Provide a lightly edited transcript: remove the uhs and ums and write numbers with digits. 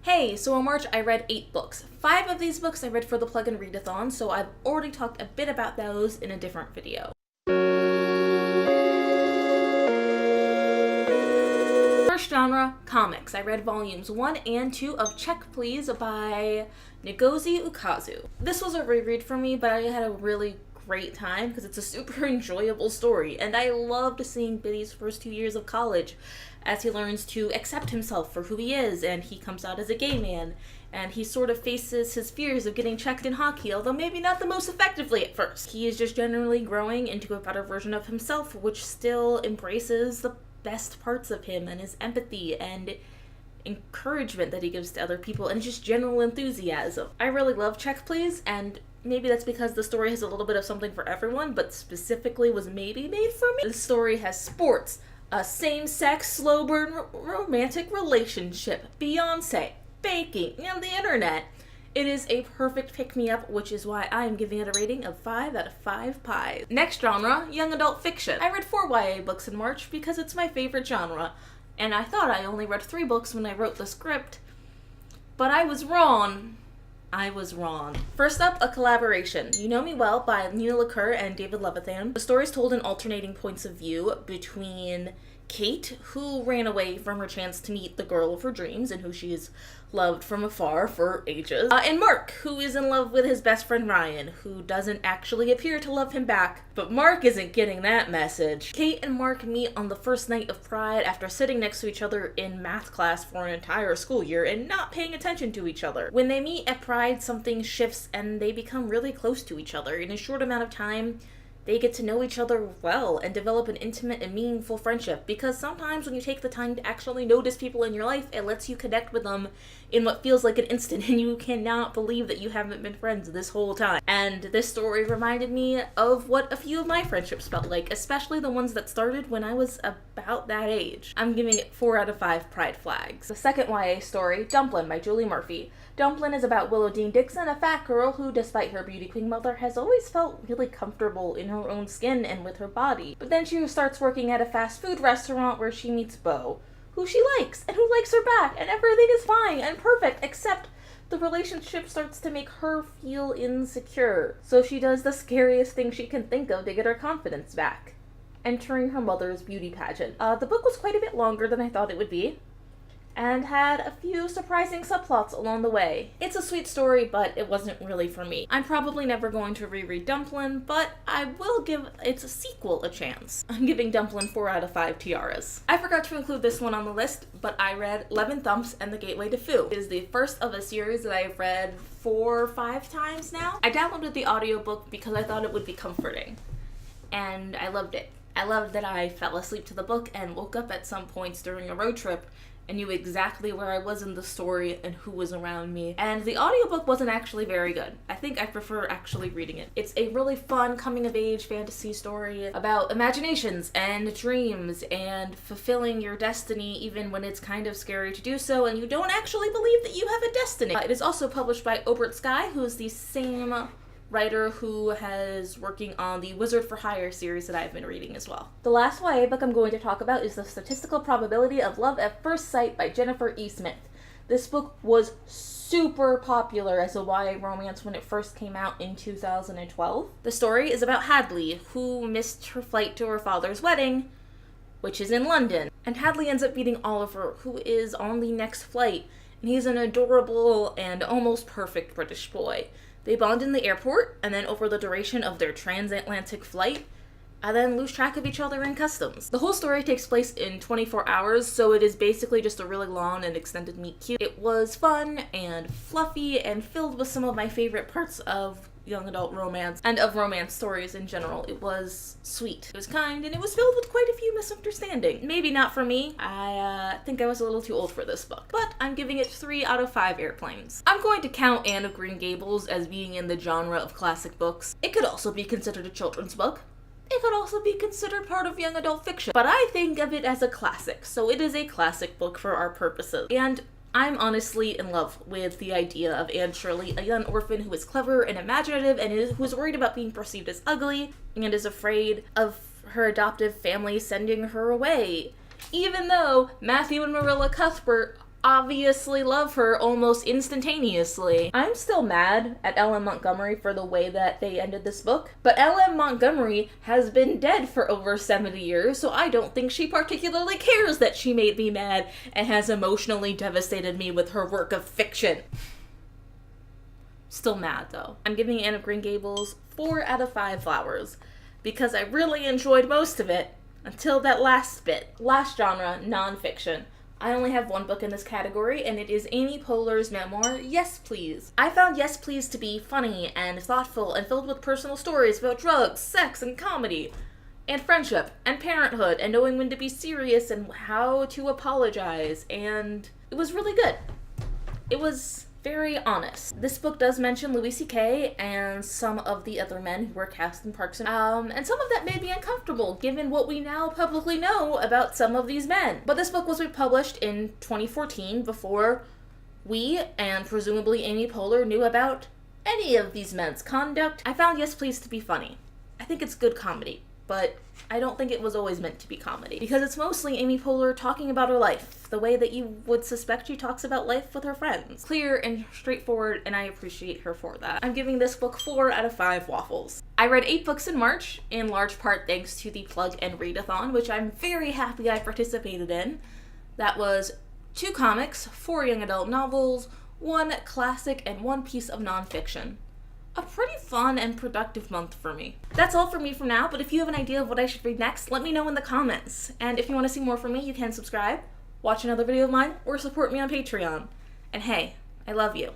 Hey, so in March I read 8 books. 5 of these books I read for the plug-in readathon, so I've already talked a bit about those in a different video. First genre, comics. I read volumes 1 and 2 of Check Please by Ngozi Ukazu. This was a reread for me, but I had a really great time because it's a super enjoyable story, and I loved seeing Biddy's first 2 years of college as he learns to accept himself for who he is, and he comes out as a gay man, and he sort of faces his fears of getting checked in hockey, although maybe not the most effectively at first. He is just generally growing into a better version of himself, which still embraces the best parts of him and his empathy and encouragement that he gives to other people and just general enthusiasm. I really love Check Please, and maybe that's because the story has a little bit of something for everyone, but specifically was maybe made for me. The story has sports, a same-sex, slow-burn romantic relationship, Beyonce, baking, and the internet. It is a perfect pick-me-up, which is why I am giving it a rating of 5 out of 5 pies. Next genre, young adult fiction. I read 4 YA books in March because it's my favorite genre, and I thought I only read 3 books when I wrote the script, but I was wrong. First up, a collaboration. You Know Me Well by Nina LaCour and David Levithan. The story is told in alternating points of view between Kate, who ran away from her chance to meet the girl of her dreams and who she has loved from afar for ages, and Mark, who is in love with his best friend Ryan, who doesn't actually appear to love him back, but Mark isn't getting that message. Kate and Mark meet on the first night of Pride after sitting next to each other in math class for an entire school year and not paying attention to each other. When they meet at Pride, something shifts and they become really close to each other. In a short amount of time, they get to know each other well and develop an intimate and meaningful friendship, because sometimes when you take the time to actually notice people in your life, it lets you connect with them in what feels like an instant, and you cannot believe that you haven't been friends this whole time. And this story reminded me of what a few of my friendships felt like, especially the ones that started when I was about that age. I'm giving it 4 out of 5 pride flags. The second YA story, Dumplin' by Julie Murphy. Dumplin' is about Willow Dean Dixon, a fat girl who, despite her beauty queen mother, has always felt really comfortable in her own skin and with her body. But then she starts working at a fast food restaurant where she meets Beau, who she likes, and who likes her back, and everything is fine and perfect, except the relationship starts to make her feel insecure. So she does the scariest thing she can think of to get her confidence back: entering her mother's beauty pageant. The book was quite a bit longer than I thought it would be, and had a few surprising subplots along the way. It's a sweet story, but it wasn't really for me. I'm probably never going to reread Dumplin', but I will give its sequel a chance. I'm giving Dumplin' 4 out of 5 tiaras. I forgot to include this one on the list, but I read 11 Thumps and the Gateway to Foo. It is the first of a series that I've read 4 or 5 times now. I downloaded the audiobook because I thought it would be comforting, and I loved it. I loved that I fell asleep to the book and woke up at some points during a road trip and knew exactly where I was in the story and who was around me. And the audiobook wasn't actually very good. I think I prefer actually reading it. It's a really fun coming-of-age fantasy story about imaginations and dreams and fulfilling your destiny even when it's kind of scary to do so and you don't actually believe that you have a destiny. It is also published by Obert Sky, who is the same writer who has working on the Wizard for Hire series that I've been reading as well. The last YA book I'm going to talk about is The Statistical Probability of Love at First Sight by Jennifer E. Smith. This book was super popular as a YA romance when it first came out in 2012. The story is about Hadley, who missed her flight to her father's wedding, which is in London. And Hadley ends up meeting Oliver, who is on the next flight, and he's an adorable and almost perfect British boy. They bond in the airport, and then over the duration of their transatlantic flight, and then lose track of each other in customs. The whole story takes place in 24 hours, so it is basically just a really long and extended meet cute. It was fun and fluffy and filled with some of my favorite parts of young adult romance and of romance stories in general. It was sweet, it was kind, and it was filled with quite a few misunderstandings. Maybe not for me. I think I was a little too old for this book, but I'm giving it 3 out of 5 airplanes. I'm going to count Anne of Green Gables as being in the genre of classic books. It could also be considered a children's book. It could also be considered part of young adult fiction, but I think of it as a classic, so it is a classic book for our purposes. And I'm honestly in love with the idea of Anne Shirley, a young orphan who is clever and imaginative and who is worried about being perceived as ugly and is afraid of her adoptive family sending her away. Even though Matthew and Marilla Cuthbert obviously love her almost instantaneously. I'm still mad at L.M. Montgomery for the way that they ended this book, but L.M. Montgomery has been dead for over 70 years, so I don't think she particularly cares that she made me mad and has emotionally devastated me with her work of fiction. Still mad, though. I'm giving Anne of Green Gables 4 out of 5 flowers, because I really enjoyed most of it, until that last bit. Last genre, nonfiction. I only have one book in this category, and it is Amy Poehler's memoir, Yes Please. I found Yes Please to be funny and thoughtful and filled with personal stories about drugs, sex, and comedy, and friendship, and parenthood, and knowing when to be serious and how to apologize, and it was really good. It was very honest. This book does mention Louis C.K. and some of the other men who were cast in Parks and some of that made me uncomfortable given what we now publicly know about some of these men. But this book was published in 2014 before we, and presumably Amy Poehler, knew about any of these men's conduct. I found Yes Please to be funny. I think it's good comedy, but I don't think it was always meant to be comedy, because it's mostly Amy Poehler talking about her life, the way that you would suspect she talks about life with her friends. Clear and straightforward, and I appreciate her for that. I'm giving this book 4 out of 5 waffles. I read 8 books in March, in large part thanks to the Plug and Readathon, which I'm very happy I participated in. That was 2 comics, 4 young adult novels, 1 classic, and 1 piece of nonfiction. A pretty fun and productive month for me. That's all for me for now, but if you have an idea of what I should read next, let me know in the comments. And if you want to see more from me, you can subscribe, watch another video of mine, or support me on Patreon. And hey, I love you.